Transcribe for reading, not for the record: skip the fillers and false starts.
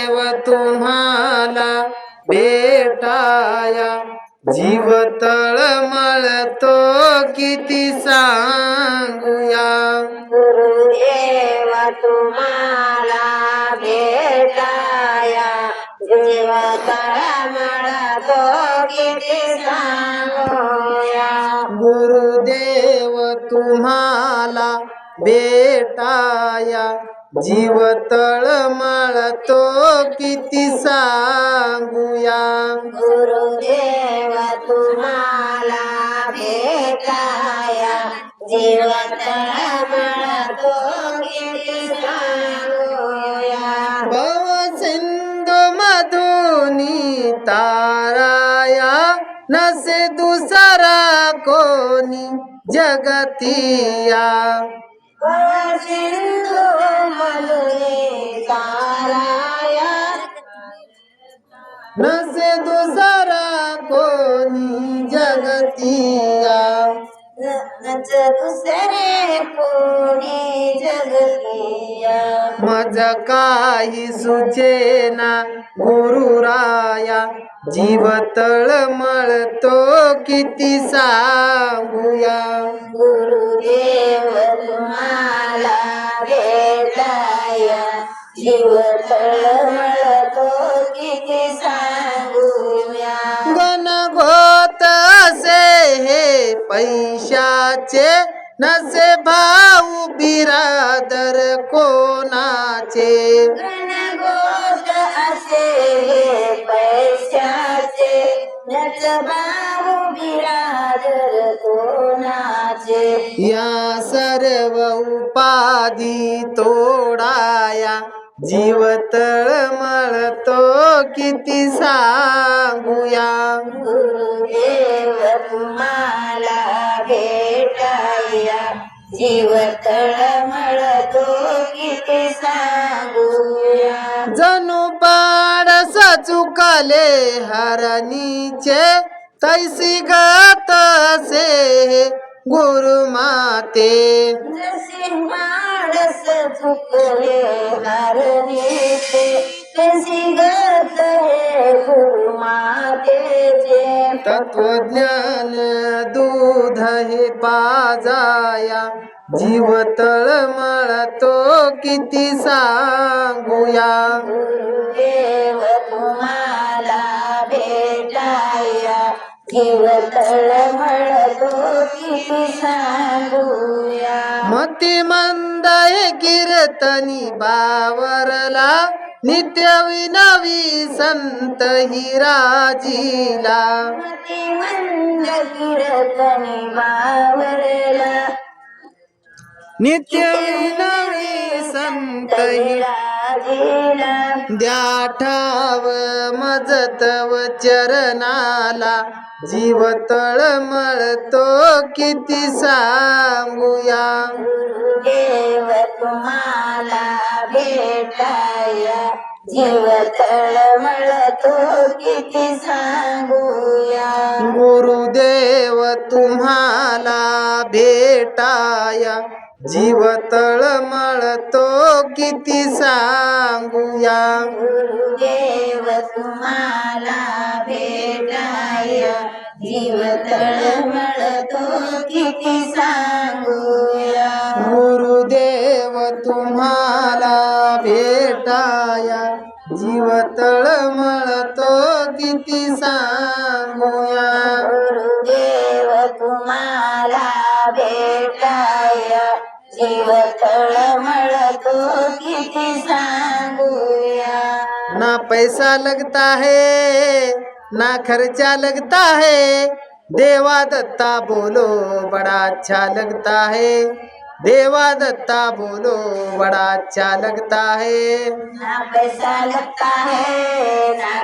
गुरुदेव तुम्हाला भेटाया जीव तळमळतो किती सांगूया गुरुदेव तुम्हाला भेटाया जीव तळमळतो किती सांगूया गुरुदेव तुम्हाला भेटाया जीव तळमळतो किती सांगूया गुरुदेव तुम्हाला भेटाया जीव तळमळतो किती सांगूया भवसिंधू मधुनी ताराया नसे दुसरा कोणी जगतिया सिंधू मधुनी ताराया नसे दुसरा कोणी जगतिया नच दुसरे कोणी जगतिया मज काही सुचेना गुरुराया जीव तळमळतो किती सांगूया गुरुदेव तुम्हाला भेटाया जीव तळमळतो किती सांगूया गणगोत असे हे पैशाचे नसे भाऊ बिरादर कोणाचे गणगोत असे पैशाचे नच भाऊ बिरादर कोणाचे या सर्व उपाधी तोडाया जीव तळमळतो किती सांगूया गुरुदेव तुम्हाला भेटाया जीव तळमळतो किती सांगूया जणू पाडस चुकले हरणीचे तैसी गत असे गुरुमाते जसे माणस चुकले हरणीचे तशी गत हे गुरुमातेचे तत्वज्ञान दूध हे पाजाया जीव तळमळतो किती सांगूया गुरुदेव तुम्हाला भेटाया जीव तळमळतो किती सांगूया मती मंद हे कीर्तनी बावरला नित्य विनवी संत हिराजीला मती मंद कीर्तनी बावरला नित्य विनवी संत हिराजीला द्या ठाव मजतव चरणाला जीव तळमळतो किती सांगूया गुरुदेव तुम्हाला भेटाया जीव तळमळतो किती सांगूया गुरुदेव तुम्हाला भेटाया जीव तळमळतो किती सांगूया गुरुदेव तुम्हाला भेटाया जीव तळमळतो किती सांगूया गुरुदेव तुम्हाला भेटाया जीव तळमळतो किती सांगूया गुरुदेव तुम्हाला भेटाया जीव तळमळतो किती सांगूया ना पैसा लगता है ना खर्चा लगता है देवा दत्ता बोलो बड़ा अच्छा लगता है देवा दत्ता बोलो बड़ा अच्छा लगता है ना पैसा लगता है ना